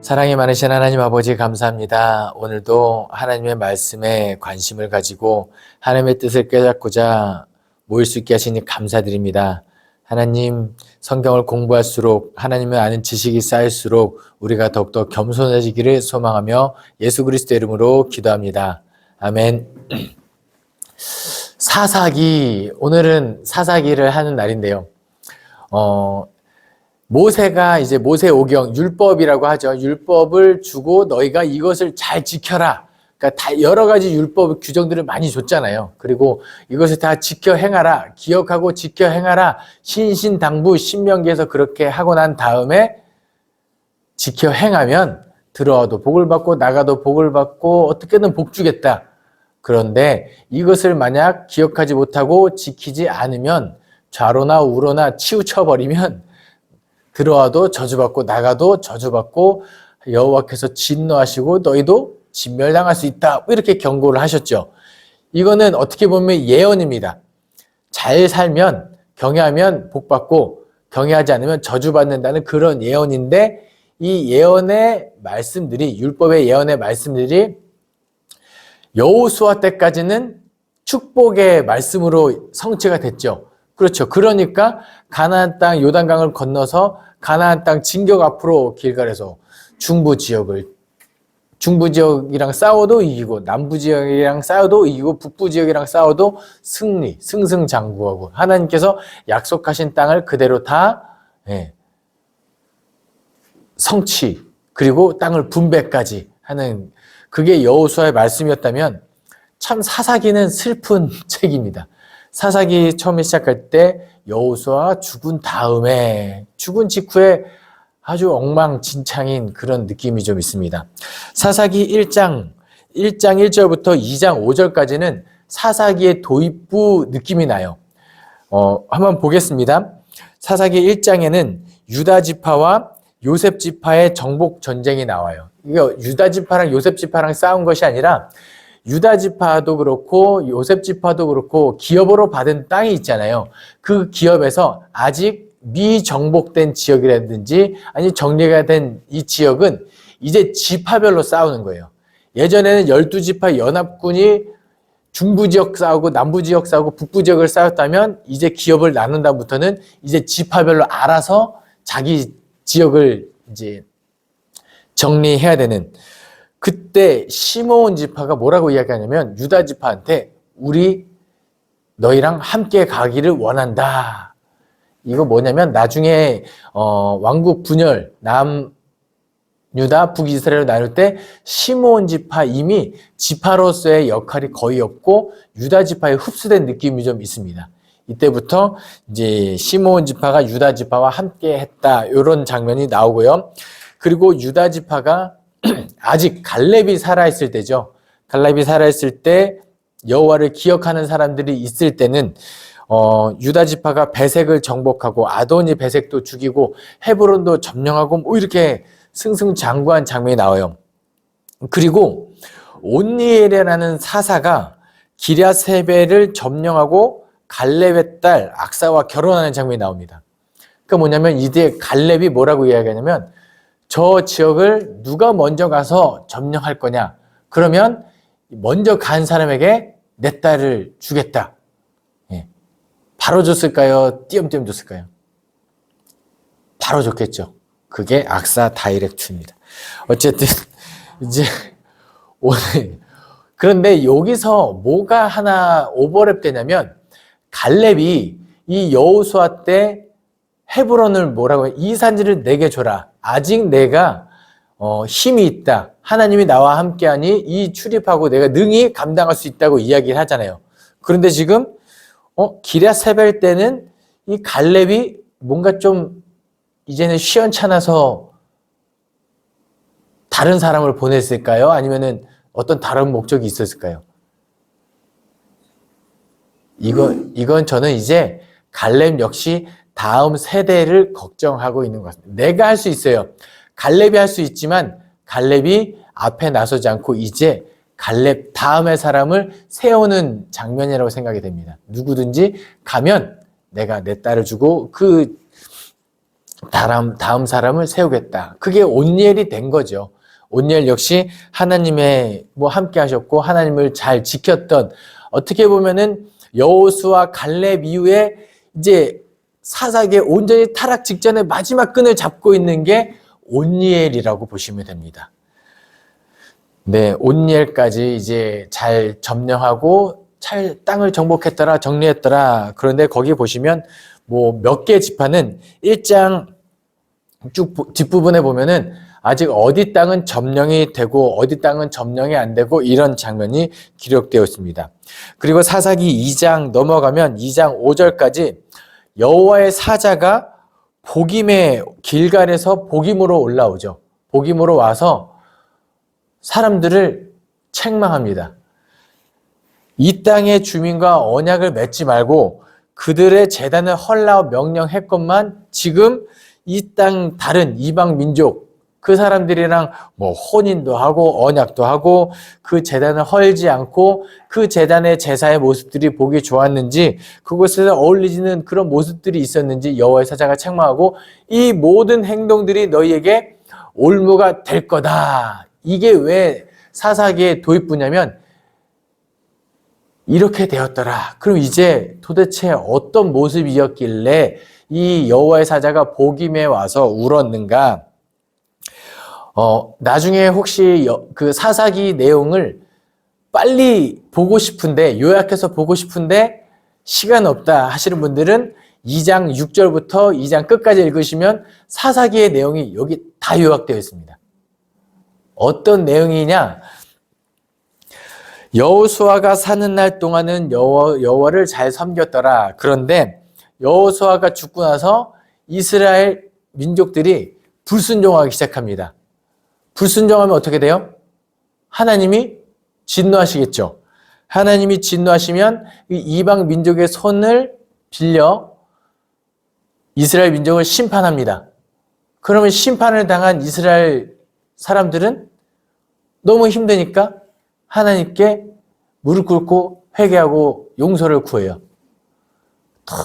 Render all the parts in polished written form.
사랑이 많으신 하나님 아버지 감사합니다. 오늘도 하나님의 말씀에 관심을 가지고 하나님의 뜻을 깨닫고자 모일 수 있게 하시니 감사드립니다. 하나님, 성경을 공부할수록 하나님을 아는 지식이 쌓일수록 우리가 더욱더 겸손해지기를 소망하며 예수 그리스도의 이름으로 기도합니다. 아멘. 사사기, 오늘은 사사기를 하는 날인데요. 모세가 이제 모세오경 율법이라고 하죠. 율법을 주고 너희가 이것을 잘 지켜라. 그러니까 다 여러 가지 율법 규정들을 많이 줬잖아요. 그리고 이것을 다 지켜 행하라. 기억하고 지켜 행하라. 신신당부 신명기에서 그렇게 하고 난 다음에 지켜 행하면 들어와도 복을 받고 나가도 복을 받고 어떻게든 복 주겠다. 그런데 이것을 만약 기억하지 못하고 지키지 않으면 좌로나 우로나 치우쳐버리면 들어와도 저주받고 나가도 저주받고 여호와께서 진노하시고 너희도 진멸당할 수 있다. 이렇게 경고를 하셨죠. 이거는 어떻게 보면 예언입니다. 잘 살면 경외하면 복받고 경외하지 않으면 저주받는다는 그런 예언인데 이 예언의 말씀들이 율법의 예언의 말씀들이 여호수아 때까지는 축복의 말씀으로 성취가 됐죠. 그렇죠. 그러니까 가나안 땅 요단강을 건너서 가나안 땅 진격 앞으로 길갈에서 중부 지역이랑 싸워도 이기고 남부 지역이랑 싸워도 이기고 북부 지역이랑 싸워도 승리, 승승장구하고 하나님께서 약속하신 땅을 그대로 다 성취 그리고 땅을 분배까지 하는 그게 여호수아의 말씀이었다면 참 사사기는 슬픈 책입니다. 사사기 처음에 시작할 때 여호수아가 죽은 다음에 죽은 직후에 아주 엉망진창인 그런 느낌이 좀 있습니다. 사사기 1장 1절부터 2장 5절까지는 사사기의 도입부 느낌이 나요. 한번 보겠습니다. 사사기 1장에는 유다 지파와 요셉 지파의 정복 전쟁이 나와요. 이거 유다 지파랑 요셉 지파랑 싸운 것이 아니라 유다 지파도 그렇고 요셉 지파도 그렇고 기업으로 받은 땅이 있잖아요. 그 기업에서 아직 미정복된 지역이라든지 아니 정리가 된 이 지역은 이제 지파별로 싸우는 거예요. 예전에는 12지파 연합군이 중부 지역 싸우고 남부 지역 싸우고 북부 지역을 싸웠다면 이제 기업을 나눈 다음부터는 이제 지파별로 알아서 자기 지역을 이제 정리해야 되는 그때 시므온 지파가 뭐라고 이야기하냐면 유다 지파한테 우리 너희랑 함께 가기를 원한다. 이거 뭐냐면 나중에 왕국 분열 남유다 북이스라엘을 나눌 때 시므온 지파 이미 지파로서의 역할이 거의 없고 유다 지파에 흡수된 느낌이 좀 있습니다. 이때부터 이제 시므온 지파가 유다 지파와 함께 했다. 이런 장면이 나오고요. 그리고 유다 지파가 아직 갈렙이 살아있을 때죠. 갈렙이 살아있을 때 여호와를 기억하는 사람들이 있을 때는 유다 지파가 베색을 정복하고 아도니 베색도 죽이고 헤브론도 점령하고 뭐 이렇게 승승장구한 장면이 나와요. 그리고 온니엘이라는 사사가 기랴세벨을 점령하고 갈렙의 딸 악사와 결혼하는 장면이 나옵니다. 그러니까 뭐냐면 이때 갈렙이 뭐라고 이야기하냐면 저 지역을 누가 먼저 가서 점령할 거냐? 그러면 먼저 간 사람에게 내 딸을 주겠다. 바로 줬을까요? 띄엄띄엄 줬을까요? 바로 줬겠죠. 그게 악사 다이렉트입니다. 어쨌든 이제 오늘 그런데 여기서 뭐가 하나 오버랩 되냐면 갈렙이 이 여호수아 때 헤브론을 뭐라고 해? 이 산지를 내게 줘라. 아직 내가 힘이 있다. 하나님이 나와 함께하니 이 출입하고 내가 능히 감당할 수 있다고 이야기를 하잖아요. 그런데 지금 기랴세벨 때는 이 갈렙이 뭔가 좀 이제는 시원찮아서 다른 사람을 보냈을까요? 아니면은 어떤 다른 목적이 있었을까요? 이건 저는 이제 갈렙 역시 다음 세대를 걱정하고 있는 것 같습니다. 내가 할 수 있어요. 갈렙이 할 수 있지만 갈렙이 앞에 나서지 않고 이제 갈렙 다음의 사람을 세우는 장면이라고 생각이 됩니다. 누구든지 가면 내가 내 딸을 주고 그 다음 사람을 세우겠다. 그게 온니엘이 된 거죠. 온니엘 역시 하나님의 함께 하셨고 하나님을 잘 지켰던, 어떻게 보면은 여호수아 갈렙 이후에 이제 사사기에 온전히 타락 직전에 마지막 끈을 잡고 있는 게 온니엘이라고 보시면 됩니다. 네, 온니엘까지 이제 잘 점령하고 잘 땅을 정복했더라, 정리했더라. 그런데 거기 보시면 몇 개 지파는 1장 쭉 뒷부분에 보면은 아직 어디 땅은 점령이 되고 어디 땅은 점령이 안 되고 이런 장면이 기록되어 있습니다. 그리고 사사기 2장 넘어가면 2장 5절까지 여호와의 사자가 복임의 길갈에서 복임으로 올라오죠. 복임으로 와서 사람들을 책망합니다. 이 땅의 주민과 언약을 맺지 말고 그들의 제단을 헐라고 명령했건만 지금 이 땅 다른 이방 민족 그 사람들이랑 혼인도 하고 언약도 하고 그 제단을 헐지 않고 그 제단의 제사의 모습들이 보기 좋았는지 그곳에서 어울리지는 그런 모습들이 있었는지 여호와의 사자가 책망하고 이 모든 행동들이 너희에게 올무가 될 거다. 이게 왜 사사기의 도입부냐면 이렇게 되었더라. 그럼 이제 도대체 어떤 모습이었길래 이 여호와의 사자가 복임에 와서 울었는가? 나중에 혹시 그 사사기 내용을 빨리 보고 싶은데, 요약해서 보고 싶은데 시간 없다 하시는 분들은 2장 6절부터 2장 끝까지 읽으시면 사사기의 내용이 여기 다 요약되어 있습니다. 어떤 내용이냐? 여호수아가 사는 날 동안은 여호와를 잘 섬겼더라. 그런데 여호수아가 죽고 나서 이스라엘 민족들이 불순종하기 시작합니다. 불순종하면 어떻게 돼요? 하나님이 진노하시겠죠. 하나님이 진노하시면 이방 민족의 손을 빌려 이스라엘 민족을 심판합니다. 그러면 심판을 당한 이스라엘 사람들은 너무 힘드니까 하나님께 무릎 꿇고 회개하고 용서를 구해요.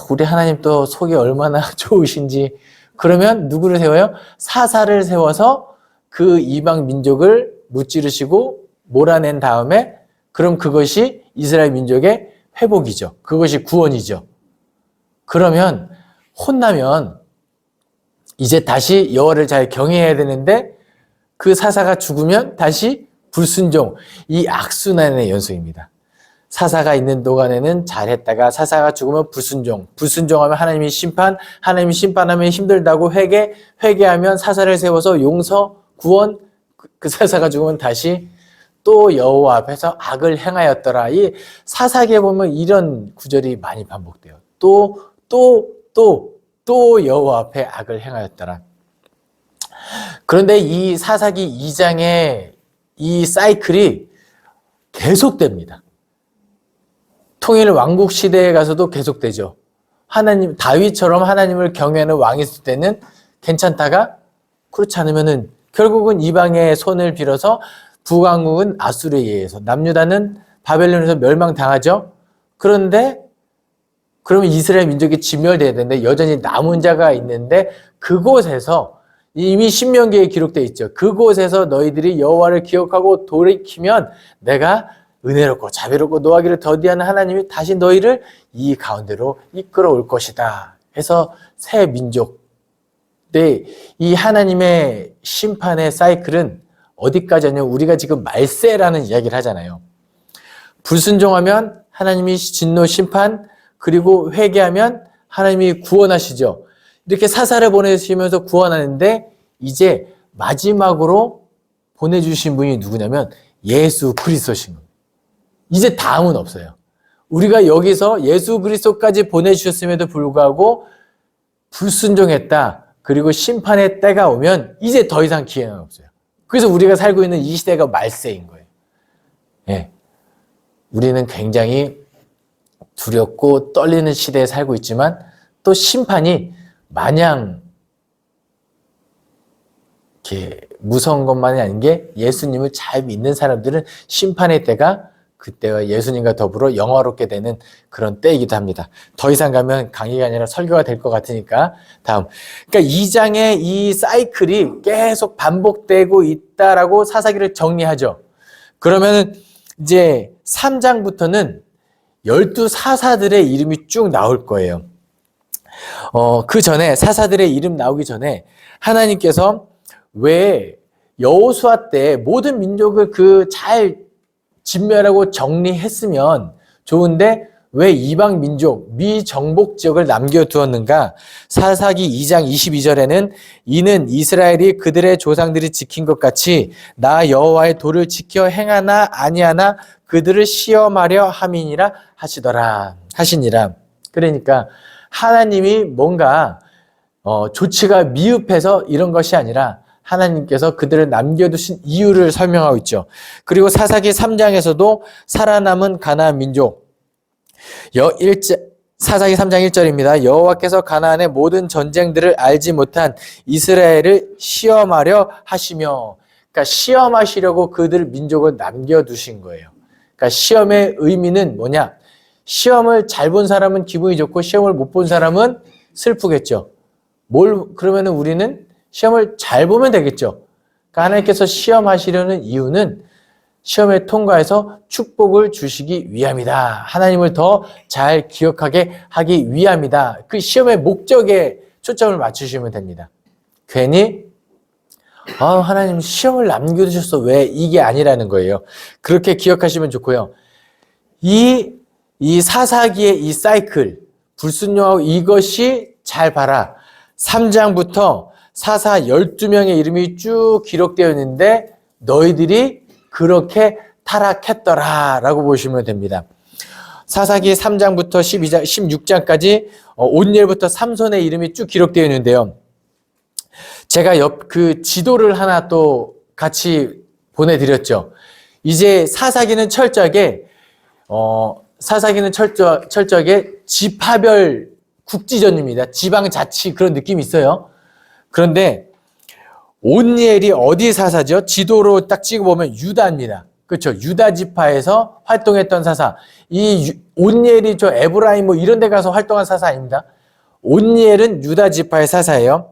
우리 하나님 또 속이 얼마나 좋으신지. 그러면 누구를 세워요? 사사를 세워서 그 이방 민족을 무찌르시고 몰아낸 다음에 그럼 그것이 이스라엘 민족의 회복이죠. 그것이 구원이죠. 그러면 혼나면 이제 다시 여호와를 잘 경외해야 되는데 그 사사가 죽으면 다시 불순종, 이 악순환의 연속입니다. 사사가 있는 동안에는 잘했다가 사사가 죽으면 불순종, 불순종하면 하나님이 심판, 하나님이 심판하면 힘들다고 회개하면 사사를 세워서 용서, 구원, 그 사사가 죽으면 다시 또 여호와 앞에서 악을 행하였더라. 이 사사기에 보면 이런 구절이 많이 반복돼요. 또 여호와 앞에 악을 행하였더라. 그런데 이 사사기 2장의 이 사이클이 계속됩니다. 통일 왕국 시대에 가서도 계속되죠. 하나님, 다윗처럼 하나님을 경외하는 왕이 있을 때는 괜찮다가 그렇지 않으면은 결국은 이방의 손을 빌어서 북왕국은 아수르에 의해서, 남유다는 바벨론에서 멸망당하죠. 그런데 그러면 이스라엘 민족이 진멸돼야 되는데 여전히 남은 자가 있는데 그곳에서 이미 신명기에 기록되어 있죠. 그곳에서 너희들이 여호와를 기억하고 돌이키면 내가 은혜롭고 자비롭고 노하기를 더디하는 하나님이 다시 너희를 이 가운데로 이끌어올 것이다. 해서 새 민족. 네, 이 하나님의 심판의 사이클은 어디까지 하냐면 우리가 지금 말세라는 이야기를 하잖아요. 불순종하면 하나님이 진노 심판, 그리고 회개하면 하나님이 구원하시죠. 이렇게 사사를 보내시면서 구원하는데 이제 마지막으로 보내주신 분이 누구냐면 예수 그리스도신 겁니다. 이제 다음은 없어요. 우리가 여기서 예수 그리스도까지 보내주셨음에도 불구하고 불순종했다. 그리고 심판의 때가 오면 이제 더 이상 기회는 없어요. 그래서 우리가 살고 있는 이 시대가 말세인 거예요. 예. 우리는 굉장히 두렵고 떨리는 시대에 살고 있지만 또 심판이 마냥 이렇게 무서운 것만이 아닌 게 예수님을 잘 믿는 사람들은 심판의 때가 그때와 예수님과 더불어 영화롭게 되는 그런 때이기도 합니다. 더 이상 가면 강의가 아니라 설교가 될 것 같으니까 다음. 그러니까 2장의 이 사이클이 계속 반복되고 있다라고 사사기를 정리하죠. 그러면 이제 3장부터는 12사사들의 이름이 쭉 나올 거예요. 그 전에 사사들의 이름 나오기 전에 하나님께서 왜 여호수아 때 모든 민족을 잘 진멸하고 정리했으면 좋은데 왜 이방 민족, 미정복 지역을 남겨두었는가? 사사기 2장 22절에는 이는 이스라엘이 그들의 조상들이 지킨 것 같이 나 여호와의 도를 지켜 행하나 아니하나 그들을 시험하려 함이니라 하시니라. 그러니까 하나님이 뭔가 조치가 미흡해서 이런 것이 아니라 하나님께서 그들을 남겨두신 이유를 설명하고 있죠. 그리고 사사기 3장에서도 살아남은 가나안 민족 사사기 3장 1절입니다. 여호와께서 가나안의 모든 전쟁들을 알지 못한 이스라엘을 시험하려 하시며, 그러니까 시험하시려고 그들 민족을 남겨두신 거예요. 그러니까 시험의 의미는 뭐냐? 시험을 잘 본 사람은 기분이 좋고 시험을 못 본 사람은 슬프겠죠. 그러면은 우리는 시험을 잘 보면 되겠죠. 그러니까 하나님께서 시험하시려는 이유는 시험에 통과해서 축복을 주시기 위함이다. 하나님을 더 잘 기억하게 하기 위함이다. 그 시험의 목적에 초점을 맞추시면 됩니다. 괜히 하나님 시험을 남겨두셨어. 왜? 이게 아니라는 거예요. 그렇게 기억하시면 좋고요. 이 사사기의 이 사이클, 불순종하고 이것이 잘 봐라. 3장부터 사사 12명의 이름이 쭉 기록되어 있는데 너희들이 그렇게 타락했더라 라고 보시면 됩니다. 사사기 3장부터 16장까지 온니엘부터 삼손의 이름이 쭉 기록되어 있는데요. 제가 그 지도를 하나 또 같이 보내드렸죠. 이제 사사기는 철저하게 지파별 국지전입니다. 지방자치 그런 느낌이 있어요. 그런데 온니엘이 어디 사사죠? 지도로 딱 찍어보면 유다입니다. 그렇죠. 유다 지파에서 활동했던 사사. 이 온니엘이 에브라임 이런 데 가서 활동한 사사 아닙니다. 온니엘은 유다 지파의 사사예요.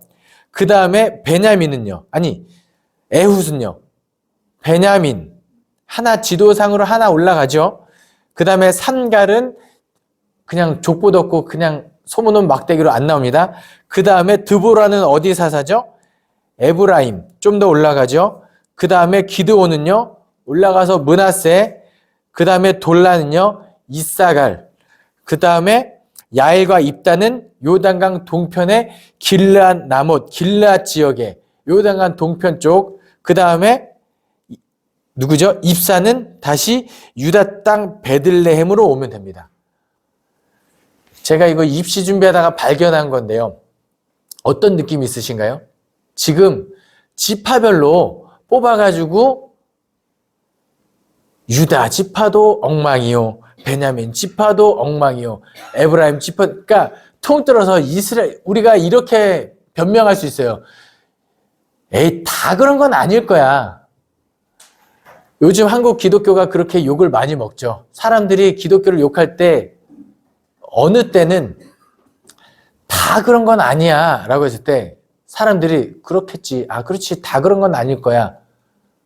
그 다음에 베냐민은요. 에훗은요. 베냐민. 지도상으로 하나 올라가죠. 그 다음에 산갈은 그냥 족보도 없고 그냥 소문은 막대기로 안 나옵니다. 그 다음에 드보라는 어디 사사죠? 에브라임. 좀 더 올라가죠. 그 다음에 기드온은요. 올라가서 므낫세. 그 다음에 돌라는요. 이사갈. 그 다음에 야엘과 입다는 요단강 동편의 길르앗 나못, 길르앗 지역에 요단강 동편 쪽. 그 다음에 누구죠? 입사는 다시 유다 땅 베들레헴으로 오면 됩니다. 제가 이거 입시 준비하다가 발견한 건데요. 어떤 느낌이 있으신가요? 지금 지파별로 뽑아가지고 유다 지파도 엉망이요. 베냐민 지파도 엉망이요. 에브라임 지파, 그러니까 통틀어서 우리가 이렇게 변명할 수 있어요. 에이, 다 그런 건 아닐 거야. 요즘 한국 기독교가 그렇게 욕을 많이 먹죠. 사람들이 기독교를 욕할 때 어느 때는 다 그런 건 아니야 라고 했을 때 사람들이 그렇겠지. 그렇지. 다 그런 건 아닐 거야.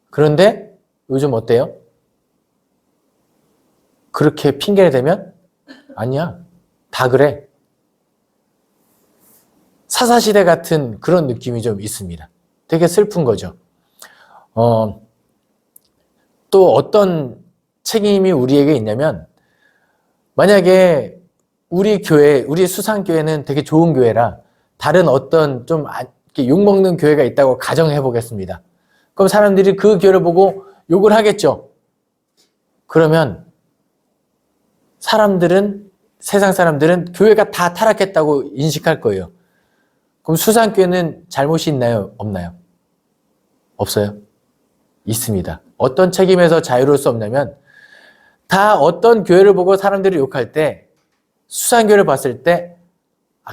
그런데 요즘 어때요? 그렇게 핑계를 대면 아니야. 다 그래. 사사시대 같은 그런 느낌이 좀 있습니다. 되게 슬픈 거죠. 또 어떤 책임이 우리에게 있냐면 만약에 우리 수상교회는 되게 좋은 교회라 다른 어떤 좀 욕먹는 교회가 있다고 가정해 보겠습니다. 그럼 사람들이 그 교회를 보고 욕을 하겠죠. 그러면 세상 사람들은 교회가 다 타락했다고 인식할 거예요. 그럼 수상교회는 잘못이 있나요? 없나요? 없어요? 있습니다. 어떤 책임에서 자유로울 수 없냐면 다 어떤 교회를 보고 사람들이 욕할 때 수상교회를 봤을 때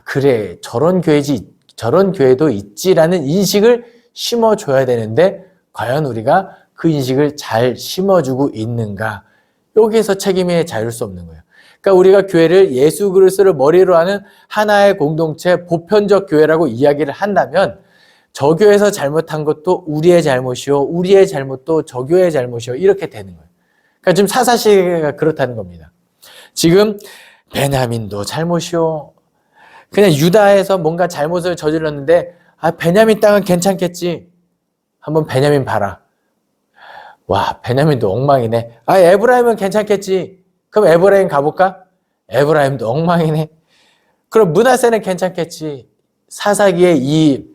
그래 저런 교회도 있지라는 인식을 심어줘야 되는데 과연 우리가 그 인식을 잘 심어주고 있는가? 여기에서 책임이 자유로울 수 없는 거예요. 그러니까 우리가 교회를 예수 그리스도를 머리로 하는 하나의 공동체, 보편적 교회라고 이야기를 한다면 저 교회에서 잘못한 것도 우리의 잘못이요, 우리의 잘못도 저 교회의 잘못이요, 이렇게 되는 거예요. 그러니까 지금 사사시대가 그렇다는 겁니다. 지금 베냐민도 잘못이요, 그냥 유다에서 뭔가 잘못을 저질렀는데 베냐민 땅은 괜찮겠지. 한번 베냐민 봐라. 와, 베냐민도 엉망이네. 에브라임은 괜찮겠지. 그럼 에브라임 가볼까? 에브라임도 엉망이네. 그럼 므낫세는 괜찮겠지. 사사기의 이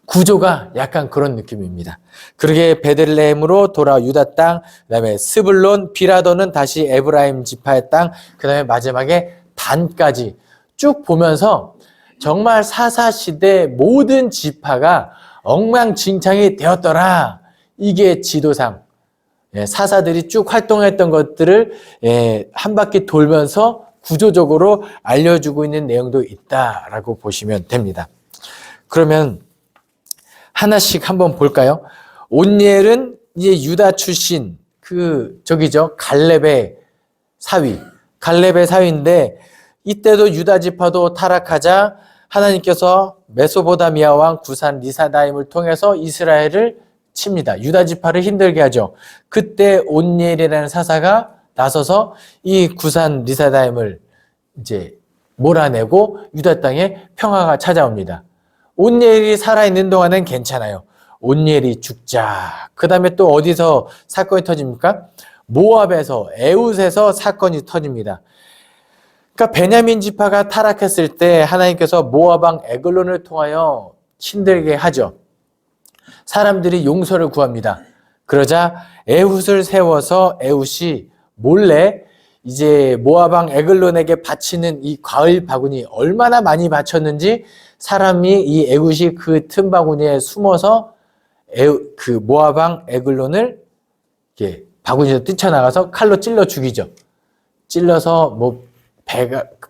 구조가 약간 그런 느낌입니다. 그러게 베들레헴으로 돌아 유다 땅, 그 다음에 스불론, 비라도는 다시 에브라임 지파의 땅, 그 다음에 마지막에 단까지 쭉 보면서 정말 사사시대 모든 지파가 엉망진창이 되었더라. 이게 지도상, 사사들이 쭉 활동했던 것들을 한 바퀴 돌면서 구조적으로 알려주고 있는 내용도 있다라고 보시면 됩니다. 그러면 하나씩 한번 볼까요? 온니엘은 이제 유다 출신, 갈렙의 사위인데, 이때도 유다 지파도 타락하자 하나님께서 메소보다미아 왕 구산 리사다임을 통해서 이스라엘을 칩니다. 유다 지파를 힘들게 하죠. 그때 온니엘이라는 사사가 나서서 이 구산 리사다임을 이제 몰아내고 유다 땅에 평화가 찾아옵니다. 온니엘이 살아있는 동안은 괜찮아요. 온니엘이 죽자. 그 다음에 또 어디서 사건이 터집니까? 모압에서, 에웃에서 사건이 터집니다. 그러니까 베냐민 지파가 타락했을 때 하나님께서 모압 왕 에글론을 통하여 힘들게 하죠. 사람들이 용서를 구합니다. 그러자 에훗을 세워서 에훗이 몰래 이제 모압 왕 에글론에게 바치는 이 과일 바구니, 얼마나 많이 바쳤는지 사람이 이 에훗이 그 틈 바구니에 숨어서 그 모압 왕 에글론을 이렇게 바구니에서 뛰쳐나가서 칼로 찔러 죽이죠. 찔러서 뭐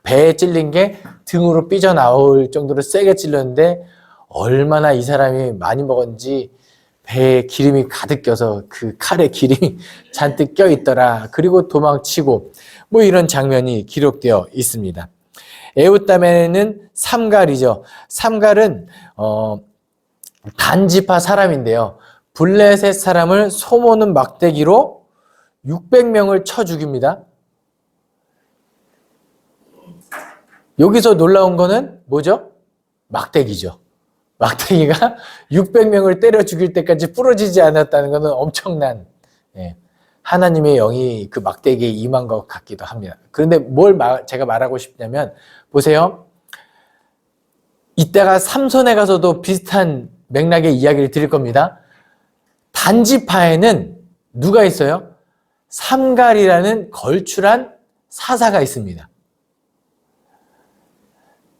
배에 찔린 게 등으로 삐져나올 정도로 세게 찔렀는데 얼마나 이 사람이 많이 먹었는지 배에 기름이 가득 껴서 그 칼에 기름이 잔뜩 껴있더라. 그리고 도망치고 뭐 이런 장면이 기록되어 있습니다. 에훗 다음에는 삼갈이죠. 삼갈은 단지파 사람인데요. 블레셋 사람을 소모는 막대기로 600명을 쳐 죽입니다. 여기서 놀라운 거는 뭐죠? 막대기죠. 막대기가 600명을 때려 죽일 때까지 부러지지 않았다는 것은 엄청난, 하나님의 영이 그 막대기에 임한 것 같기도 합니다. 그런데 제가 말하고 싶냐면, 보세요. 이따가 삼손에 가서도 비슷한 맥락의 이야기를 드릴 겁니다. 단지파에는 누가 있어요? 삼갈이라는 걸출한 사사가 있습니다.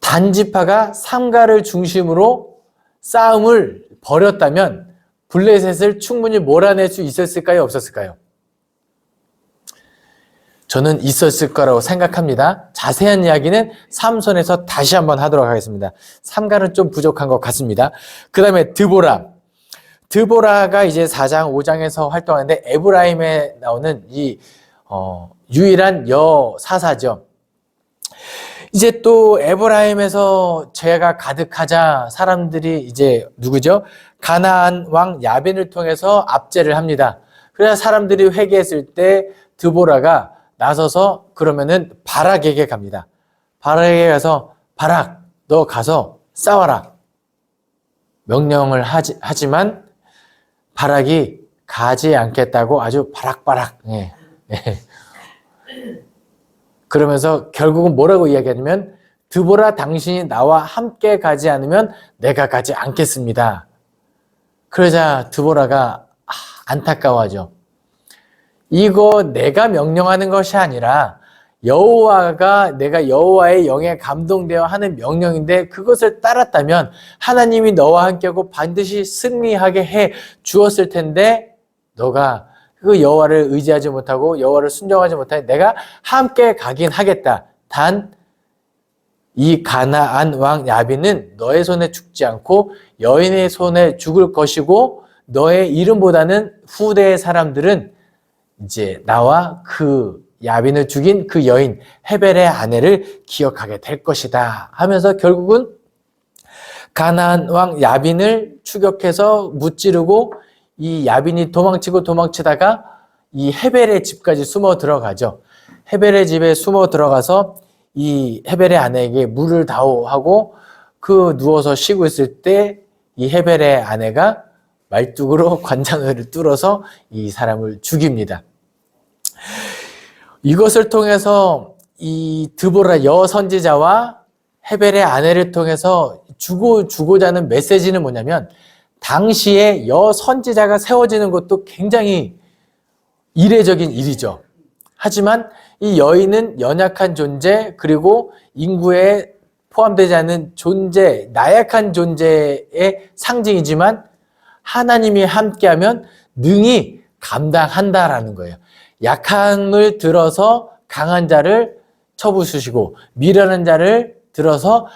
단지파가 삼갈을 중심으로 싸움을 벌였다면 블레셋을 충분히 몰아낼 수 있었을까요? 없었을까요? 저는 있었을 거라고 생각합니다. 자세한 이야기는 삼손에서 다시 한번 하도록 하겠습니다. 삼갈은 좀 부족한 것 같습니다. 그 다음에 드보라가 이제 4장, 5장에서 활동하는데 에브라임에 나오는 이 유일한 여사사죠. 이제 또 에브라임에서 죄가 가득하자 사람들이 이제 누구죠? 가나안 왕 야벤을 통해서 압제를 합니다. 그래서 사람들이 회개했을 때 드보라가 나서서 그러면은 바락에게 갑니다. 바락에게 가서 바락, 너 가서 싸워라. 명령을 하지만 바락이 가지 않겠다고 아주 바락바락. 그러면서 결국은 뭐라고 이야기하냐면 드보라 당신이 나와 함께 가지 않으면 내가 가지 않겠습니다. 그러자 드보라가 안타까워하죠. 이거 내가 명령하는 것이 아니라 내가 여호와의 영에 감동되어 하는 명령인데 그것을 따랐다면 하나님이 너와 함께하고 반드시 승리하게 해 주었을 텐데 너가 그 여호와를 의지하지 못하고 여호와를 순종하지 못하니 내가 함께 가긴 하겠다. 단 이 가나안 왕 야빈은 너의 손에 죽지 않고 여인의 손에 죽을 것이고 너의 이름보다는 후대의 사람들은 이제 나와 그 야빈을 죽인 그 여인 헤벨의 아내를 기억하게 될 것이다 하면서 결국은 가나안 왕 야빈을 추격해서 무찌르고 이 야빈이 도망치다가 이 헤벨의 집까지 숨어 들어가죠. 헤벨의 집에 숨어 들어가서 이 헤벨의 아내에게 물을 다오하고 그 누워서 쉬고 있을 때 이 헤벨의 아내가 말뚝으로 관자놀이를 뚫어서 이 사람을 죽입니다. 이것을 통해서 이 드보라 여선지자와 헤벨의 아내를 통해서 주고자 하는 메시지는 뭐냐면 당시에 여선지자가 세워지는 것도 굉장히 이례적인 일이죠. 하지만 이 여인은 연약한 존재 그리고 인구에 포함되지 않은 존재, 나약한 존재의 상징이지만 하나님이 함께하면 능히 감당한다라는 거예요. 약함을 들어서 강한 자를 쳐부수시고 미련한 자를 들어서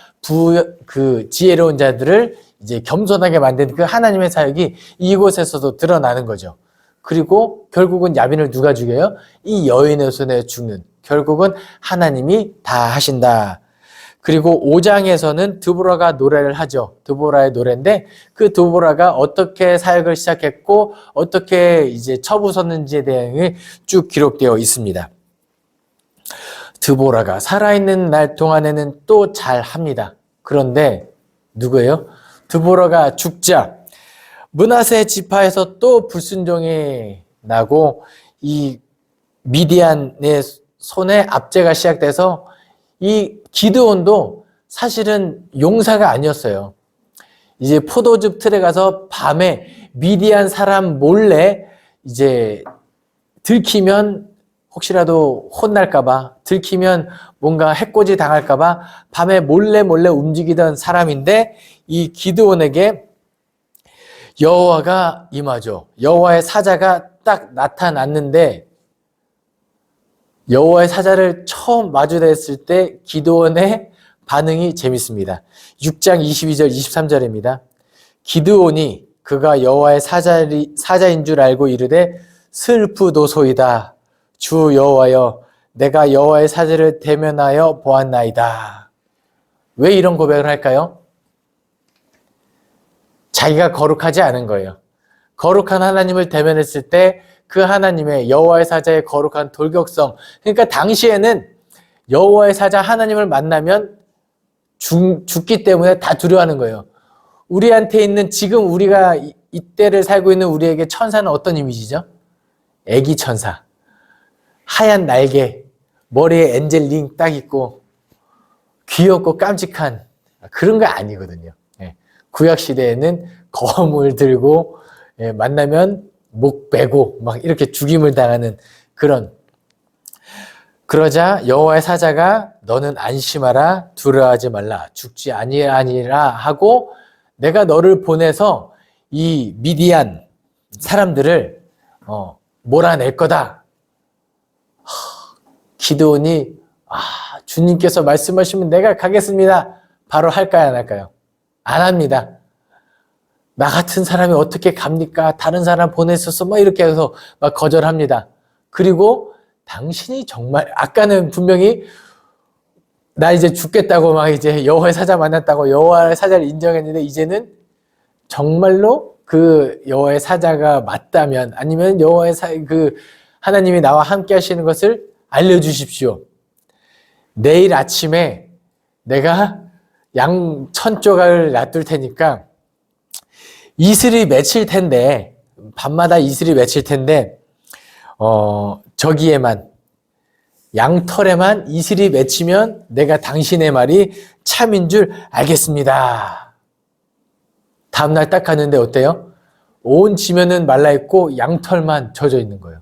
지혜로운 자들을 이제 겸손하게 만드는 그 하나님의 사역이 이곳에서도 드러나는 거죠. 그리고 결국은 야빈을 누가 죽여요? 이 여인의 손에 죽는. 결국은 하나님이 다 하신다. 그리고 5장에서는 드보라가 노래를 하죠. 드보라의 노래인데 그 드보라가 어떻게 사역을 시작했고 어떻게 이제 처부섰는지에 대해 쭉 기록되어 있습니다. 드보라가 살아있는 날 동안에는 또 잘합니다. 그런데 누구예요? 드보라가 죽자 므낫세 지파에서 또 불순종이 나고 이 미디안의 손에 압제가 시작돼서 이 기드온도 사실은 용사가 아니었어요. 이제 포도즙 틀에 가서 밤에 미디안 사람 몰래 이제 들키면 혹시라도 혼날까봐, 들키면 뭔가 해코지 당할까봐 밤에 몰래 움직이던 사람인데 이 기드온에게 여호와가 임하죠. 여호와의 사자가 딱 나타났는데 여호와의 사자를 처음 마주했을 때 기드온의 반응이 재밌습니다. 6장 22절 23절입니다. 기드온이 그가 여호와의 사자인 줄 알고 이르되 슬프도소이다. 주 여호와여 내가 여호와의 사자를 대면하여 보았나이다. 왜 이런 고백을 할까요? 자기가 거룩하지 않은 거예요. 거룩한 하나님을 대면했을 때 그 하나님의 여호와의 사자의 거룩한 돌격성. 그러니까 당시에는 여호와의 사자 하나님을 만나면 죽기 때문에 다 두려워하는 거예요. 우리한테 있는 지금 우리가 이때를 살고 있는 우리에게 천사는 어떤 이미지죠? 애기 천사. 하얀 날개, 머리에 엔젤링 딱 있고 귀엽고 깜찍한 그런 거 아니거든요. 구약 시대에는 검을 들고 만나면 목 베고 막 이렇게 죽임을 당하는 그런. 그러자 여호와의 사자가 너는 안심하라 두려워하지 말라 죽지 아니하니라 하고 내가 너를 보내서 이 미디안 사람들을 몰아낼 거다. 기드온이 주님께서 말씀하시면 내가 가겠습니다. 바로 할까요 안 할까요? 안 합니다. 나 같은 사람이 어떻게 갑니까? 다른 사람 보냈었어. 뭐 이렇게 해서 막 거절합니다. 그리고 당신이 정말 아까는 분명히 나 이제 죽겠다고 막 이제 여호와의 사자 만났다고 여호와의 사자를 인정했는데 이제는 정말로 그 여호와의 사자가 맞다면 아니면 여호와의 그 하나님이 나와 함께 하시는 것을 알려주십시오. 내일 아침에 내가 양 1000조각을 놔둘 테니까 이슬이 맺힐 텐데 밤마다 이슬이 맺힐 텐데 저기에만 양털에만 이슬이 맺히면 내가 당신의 말이 참인 줄 알겠습니다. 다음날 딱 갔는데 어때요? 온 지면은 말라있고 양털만 젖어 있는 거예요.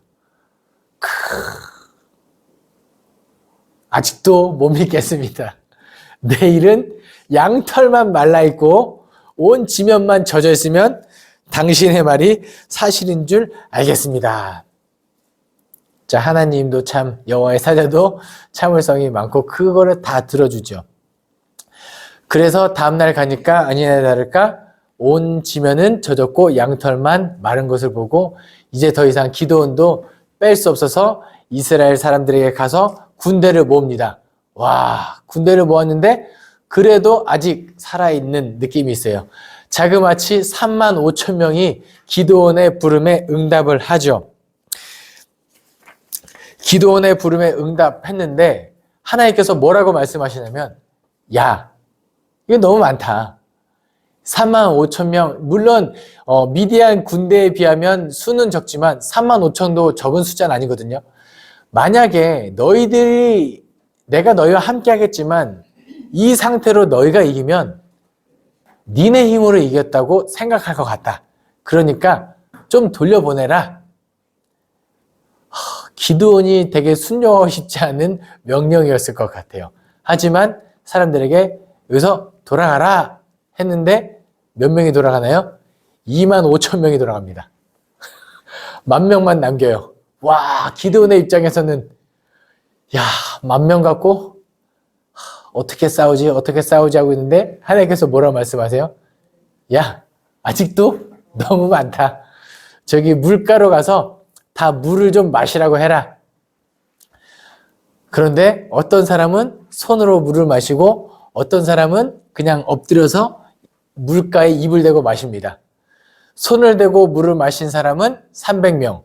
아직도 못 믿겠습니다. 내일은 양털만 말라있고 온 지면만 젖어 있으면 당신의 말이 사실인 줄 알겠습니다. 자, 하나님도 참 여호와의 사자도 참을성이 많고 그거를 다 들어주죠. 그래서 다음날 가니까 아니나 다를까 온 지면은 젖었고 양털만 마른 것을 보고 이제 더 이상 기드온도 뺄 수 없어서 이스라엘 사람들에게 가서 군대를 모읍니다. 와, 군대를 모았는데 그래도 아직 살아있는 느낌이 있어요. 자그마치 3만 5천 명이 기드온의 부름에 응답을 하죠. 기드온의 부름에 응답했는데 하나님께서 뭐라고 말씀하시냐면, 야, 이거 너무 많다. 3만 5천 명, 물론 미디안 군대에 비하면 수는 적지만 3만 5천도 적은 숫자는 아니거든요. 만약에 너희들이, 내가 너희와 함께 하겠지만 이 상태로 너희가 이기면 니네 힘으로 이겼다고 생각할 것 같다. 그러니까 좀 돌려보내라. 기드온이 되게 순종하고 싶지 않은 명령이었을 것 같아요. 하지만 사람들에게 여기서 돌아가라 했는데 몇 명이 돌아가나요? 2만 5천 명이 돌아갑니다. 10,000명만 남겨요. 와, 기드온의 입장에서는 야, 10,000명 갖고 어떻게 싸우지 하고 있는데 하나님께서 뭐라고 말씀하세요? 야, 아직도 너무 많다. 저기 물가로 가서 다 물을 좀 마시라고 해라. 그런데 어떤 사람은 손으로 물을 마시고 어떤 사람은 그냥 엎드려서 물가에 입을 대고 마십니다. 손을 대고 물을 마신 사람은 300명,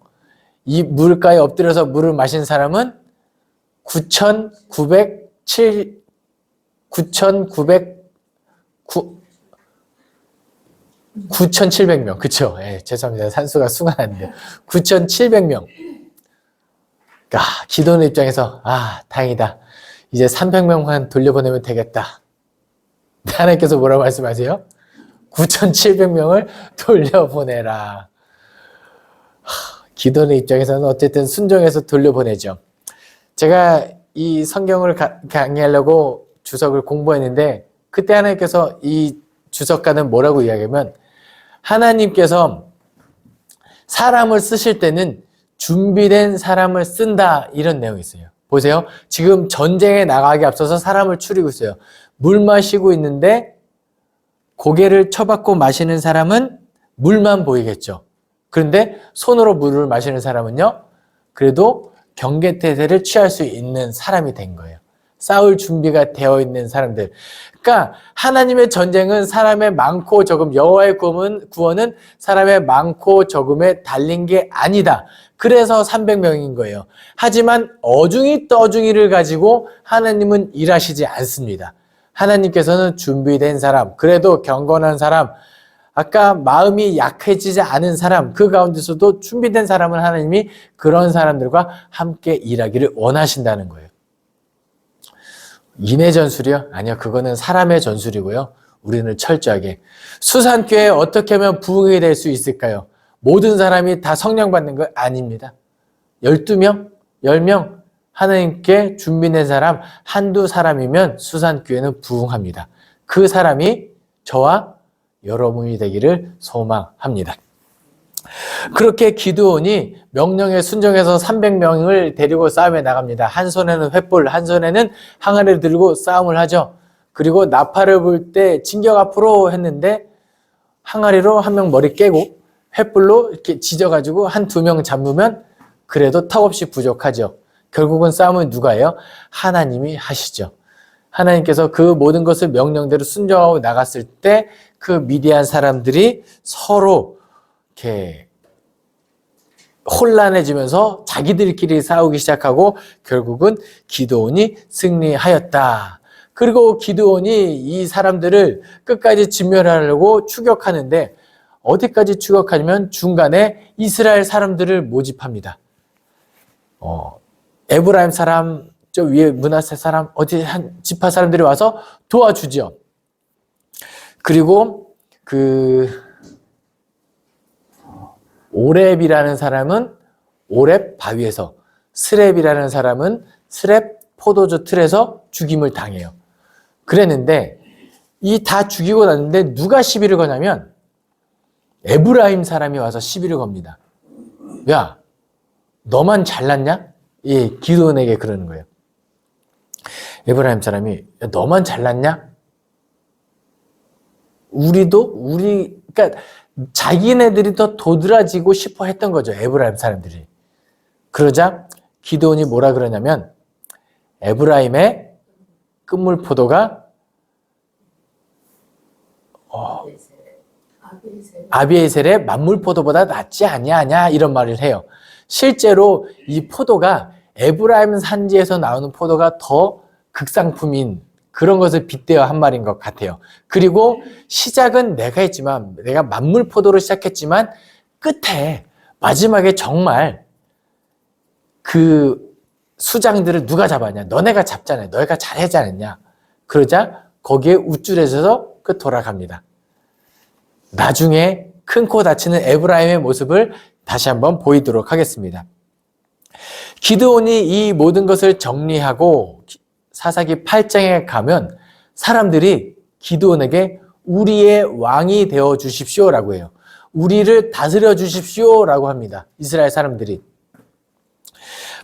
이 물가에 엎드려서 물을 마신 사람은 9,700명. 그쵸? 예, 죄송합니다. 산수가 수가 났는데. 9,700명. 기도원의 입장에서, 다행이다. 이제 300명만 돌려보내면 되겠다. 하나님께서 뭐라고 말씀하세요? 9,700명을 돌려보내라. 기도원의 입장에서는 어쨌든 순종해서 돌려보내죠. 제가 이 성경을 강의하려고 주석을 공부했는데 그때 하나님께서 이 주석가는 뭐라고 이야기하면 하나님께서 사람을 쓰실 때는 준비된 사람을 쓴다 이런 내용이 있어요. 보세요. 지금 전쟁에 나가기 앞서서 사람을 추리고 있어요. 물 마시고 있는데 고개를 쳐박고 마시는 사람은 물만 보이겠죠. 그런데 손으로 물을 마시는 사람은요. 그래도 경계태세를 취할 수 있는 사람이 된 거예요. 싸울 준비가 되어 있는 사람들. 그러니까 하나님의 전쟁은 사람의 많고 적음, 여호와의 구원은 사람의 많고 적음에 달린 게 아니다. 그래서 300명인 거예요. 하지만 어중이 떠중이를 가지고 하나님은 일하시지 않습니다. 하나님께서는 준비된 사람, 그래도 경건한 사람, 아까 마음이 약해지지 않은 사람, 그 가운데서도 준비된 사람은 하나님이 그런 사람들과 함께 일하기를 원하신다는 거예요. 인의 전술이요? 아니요. 그거는 사람의 전술이고요. 우리는 철저하게. 수산교회에 어떻게 하면 부흥이 될 수 있을까요? 모든 사람이 다 성령 받는 거 아닙니다. 12명? 10명? 하나님께 준비된 사람 한두 사람이면 수산교회는 부흥합니다. 그 사람이 저와 여러분이 되기를 소망합니다. 그렇게 기드온이 명령에 순종해서 300명을 데리고 싸움에 나갑니다. 한 손에는 횃불, 한 손에는 항아리를 들고 싸움을 하죠. 그리고 나팔을 불 때 진격 앞으로 했는데 항아리로 한 명 머리 깨고 횃불로 이렇게 지져가지고 한 2명 잡으면 그래도 턱없이 부족하죠. 결국은 싸움은 누가 해요? 하나님이 하시죠. 하나님께서 그 모든 것을 명령대로 순종하고 나갔을 때 그 미디안 사람들이 서로 이렇게 혼란해지면서 자기들끼리 싸우기 시작하고 결국은 기드온이 승리하였다. 그리고 기드온이 이 사람들을 끝까지 진멸하려고 추격하는데 어디까지 추격하냐면 중간에 이스라엘 사람들을 모집합니다. 에브라임 사람, 저 위에 므낫세 사람, 어디 한 지파 사람들이 와서 도와주죠. 그리고 오렙이라는 사람은 오렙 바위에서, 스렙이라는 사람은 스렙 포도주 틀에서 죽임을 당해요. 그랬는데 이 다 죽이고 났는데 누가 시비를 거냐면 에브라임 사람이 와서 시비를 겁니다. 야, 너만 잘났냐? 예, 기드온에게 그러는 거예요. 에브라임 사람이 야, 너만 잘났냐? 그러니까 자기네들이 더 도드라지고 싶어 했던 거죠. 에브라임 사람들이. 그러자 기드온이 뭐라 그러냐면 에브라임의 끝물 포도가 아비에셀의 만물 포도보다 낫지 아니하냐 이런 말을 해요. 실제로 이 포도가 에브라임 산지에서 나오는 포도가 더 극상품인 그런 것을 빗대어 한 말인 것 같아요. 그리고 시작은 내가 했지만, 내가 만물 포도로 시작했지만 끝에 마지막에 정말 그 수장들을 누가 잡았냐? 너네가 잡잖아요. 너희가 잘하지 않았냐? 그러자 거기에 우쭐해져서 끝 돌아갑니다. 나중에 큰 코 다치는 에브라임의 모습을 다시 한번 보이도록 하겠습니다. 기드온이 이 모든 것을 정리하고 사사기 8장에 가면 사람들이 기드온에게 우리의 왕이 되어 주십시오라고 해요. 우리를 다스려 주십시오라고 합니다. 이스라엘 사람들이.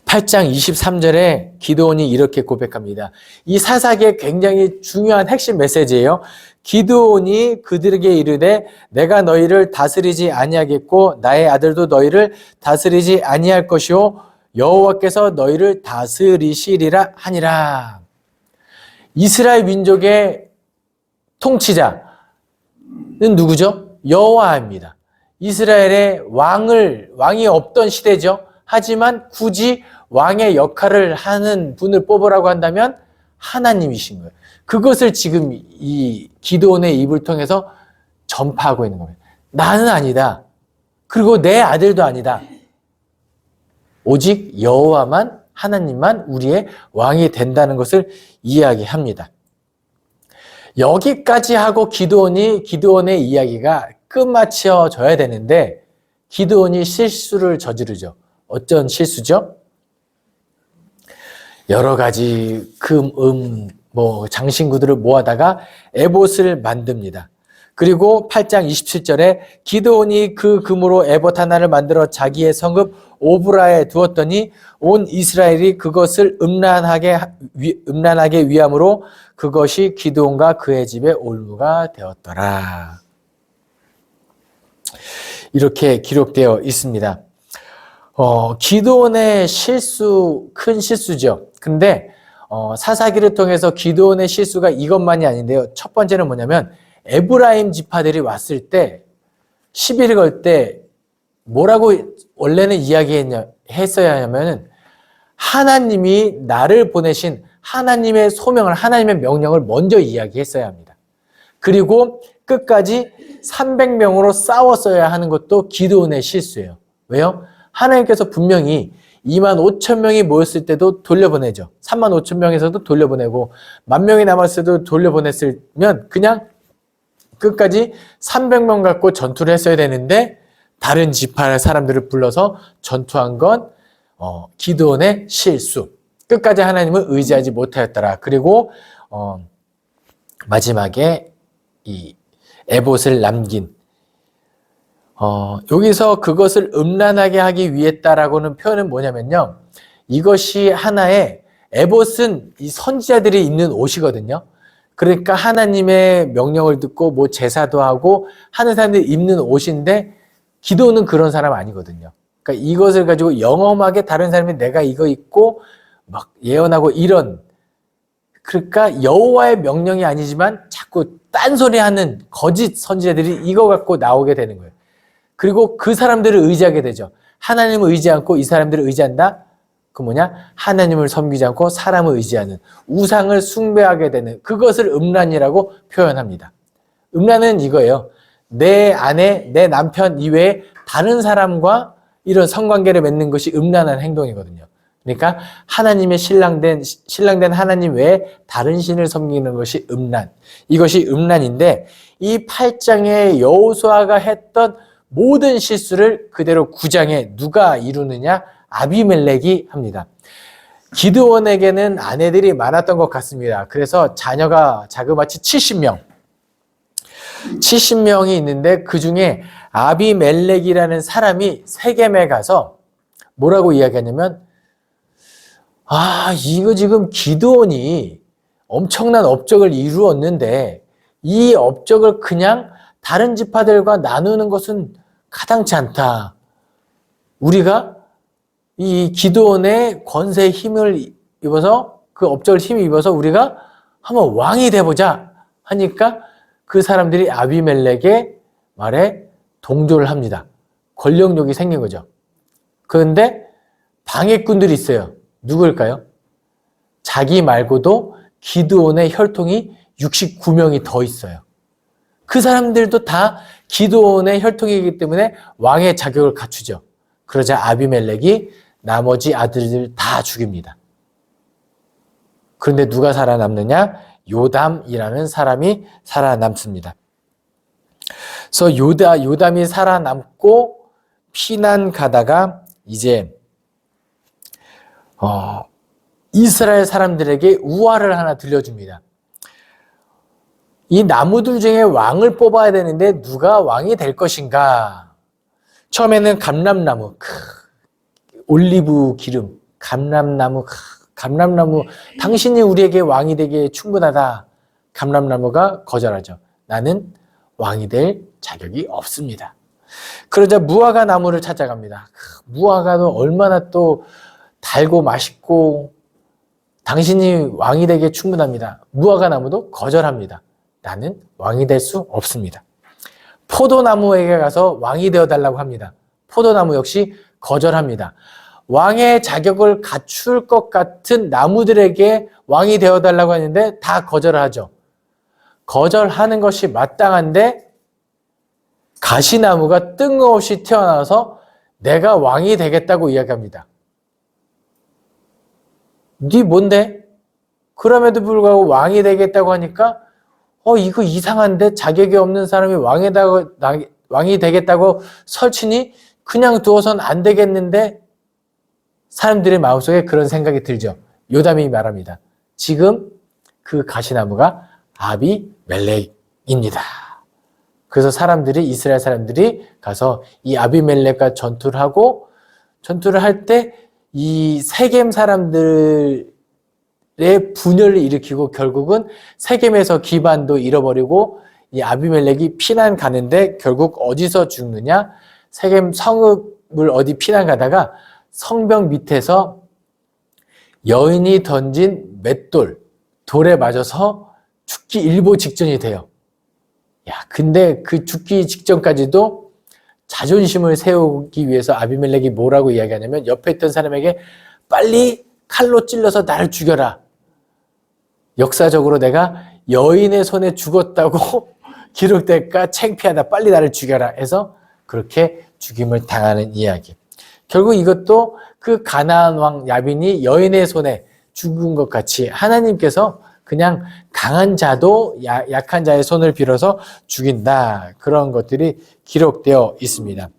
8장 23절에 기드온이 이렇게 고백합니다. 이 사사기의 굉장히 중요한 핵심 메시지예요. 기드온이 그들에게 이르되 내가 너희를 다스리지 아니하겠고 나의 아들도 너희를 다스리지 아니할 것이요 여호와께서 너희를 다스리시리라 하니라. 이스라엘 민족의 통치자는 누구죠? 여호와입니다. 이스라엘의 왕이 없던 시대죠. 하지만 굳이 왕의 역할을 하는 분을 뽑으라고 한다면 하나님이신 거예요. 그것을 지금 이 기드온의 입을 통해서 전파하고 있는 겁니다. 나는 아니다. 그리고 내 아들도 아니다. 오직 여호와만, 하나님만 우리의 왕이 된다는 것을 이야기합니다. 여기까지 하고 기드온의 이야기가 끝마쳐져야 되는데 기드온이 실수를 저지르죠. 어떤 실수죠? 여러 가지 장신구들을 모아다가 에봇을 만듭니다. 그리고 8장 27절에 기드온이 그 금으로 에봇 하나를 만들어 자기의 성읍 오브라에 두었더니 온 이스라엘이 그것을 음란하게 위함으로 그것이 기드온과 그의 집의 올무가 되었더라. 이렇게 기록되어 있습니다. 기드온의 실수, 큰 실수죠. 근데 사사기를 통해서 기드온의 실수가 이것만이 아닌데요. 첫 번째는 뭐냐면 에브라임 지파들이 왔을 때 시비를 걸 때 뭐라고 원래는 했어야 하냐면은 하나님이 나를 보내신 하나님의 소명을, 하나님의 명령을 먼저 이야기했어야 합니다. 그리고 끝까지 300명으로 싸웠어야 하는 것도 기드온의 실수예요. 왜요? 하나님께서 분명히 25,000명이 모였을 때도 돌려보내죠. 35,000명에서도 돌려보내고 10,000명이 남았을 때도 돌려보냈으면 그냥 끝까지 300명 갖고 전투를 했어야 되는데 다른 지파 사람들을 불러서 전투한 건 기드온의 실수. 끝까지 하나님을 의지하지 못하였더라. 그리고 마지막에 이 에봇을 남긴 여기서 그것을 음란하게 하기 위했다라고는 표현은 뭐냐면요. 이것이 하나의 에봇은 이 선지자들이 입는 옷이거든요. 그러니까 하나님의 명령을 듣고 뭐 제사도 하고 하는 사람들이 입는 옷인데 기도는 그런 사람 아니거든요. 그러니까 이것을 가지고 영험하게 다른 사람이 내가 이거 입고 막 예언하고 이런, 그러니까 여호와의 명령이 아니지만 자꾸 딴소리하는 거짓 선지자들이 이거 갖고 나오게 되는 거예요. 그리고 그 사람들을 의지하게 되죠. 하나님을 의지 않고 이 사람들을 의지한다? 그 뭐냐? 하나님을 섬기지 않고 사람을 의지하는, 우상을 숭배하게 되는, 그것을 음란이라고 표현합니다. 음란은 이거예요. 내 아내, 내 남편 이외에 다른 사람과 이런 성관계를 맺는 것이 음란한 행동이거든요. 그러니까 하나님의 신랑된 하나님 외에 다른 신을 섬기는 것이 음란. 이것이 음란인데 이 8장에 여호수아가 했던 모든 실수를 그대로 9장에 누가 이루느냐? 아비멜렉이 합니다. 기드온에게는 아내들이 많았던 것 같습니다. 그래서 자녀가 자그마치 70명이 있는데 그 중에 아비멜렉이라는 사람이 세겜에 가서 뭐라고 이야기하냐면 이거 지금 기드온이 엄청난 업적을 이루었는데 이 업적을 그냥 다른 지파들과 나누는 것은 가당치 않다. 우리가 이 기드온의 권세에 힘을 입어서 그 업적을 힘을 입어서 우리가 한번 왕이 돼보자 하니까 그 사람들이 아비멜렉의 말에 동조를 합니다. 권력욕이 생긴 거죠. 그런데 방해꾼들이 있어요. 누구일까요? 자기 말고도 기드온의 혈통이 69명이 더 있어요. 그 사람들도 다 기드온의 혈통이기 때문에 왕의 자격을 갖추죠. 그러자 아비멜렉이 나머지 아들들 다 죽입니다. 그런데 누가 살아남느냐? 요담이라는 사람이 살아남습니다. 그래서 요담이 살아남고 피난 가다가 이제 이스라엘 사람들에게 우화를 하나 들려줍니다. 이 나무들 중에 왕을 뽑아야 되는데 누가 왕이 될 것인가? 처음에는 감람나무, 올리브 기름, 감람나무, 당신이 우리에게 왕이 되기에 충분하다. 감람나무가 거절하죠. 나는 왕이 될 자격이 없습니다. 그러자 무화과 나무를 찾아갑니다. 무화과도 얼마나 또 달고 맛있고 당신이 왕이 되기에 충분합니다. 무화과 나무도 거절합니다. 나는 왕이 될 수 없습니다. 포도나무에게 가서 왕이 되어달라고 합니다. 포도나무 역시 거절합니다. 왕의 자격을 갖출 것 같은 나무들에게 왕이 되어달라고 하는데 다 거절을 하죠. 거절하는 것이 마땅한데 가시나무가 뜬금없이 튀어나와서 내가 왕이 되겠다고 이야기합니다. 네 뭔데? 그럼에도 불구하고 왕이 되겠다고 하니까 이거 이상한데 자격이 없는 사람이 왕이 되겠다고 설치니 그냥 두어선 안 되겠는데 사람들의 마음속에 그런 생각이 들죠. 요담이 말합니다. 지금 그 가시나무가 아비멜렉입니다. 그래서 이스라엘 사람들이 가서 이 아비멜렉과 전투를 하고 전투를 할 때 이 세겜 사람들의 분열을 일으키고 결국은 세겜에서 기반도 잃어버리고 이 아비멜렉이 피난 가는데 결국 어디서 죽느냐? 세겜 성읍을 어디 피난 가다가 성벽 밑에서 여인이 던진 돌에 맞아서 죽기 일보 직전이 돼요. 근데 그 죽기 직전까지도 자존심을 세우기 위해서 아비멜렉이 뭐라고 이야기하냐면 옆에 있던 사람에게 빨리 칼로 찔러서 나를 죽여라. 역사적으로 내가 여인의 손에 죽었다고 기록될까 창피하다. 빨리 나를 죽여라 해서 그렇게 죽임을 당하는 이야기. 결국 이것도 그 가나안 왕 야빈이 여인의 손에 죽은 것 같이 하나님께서 그냥 강한 자도 약한 자의 손을 빌어서 죽인다. 그런 것들이 기록되어 있습니다.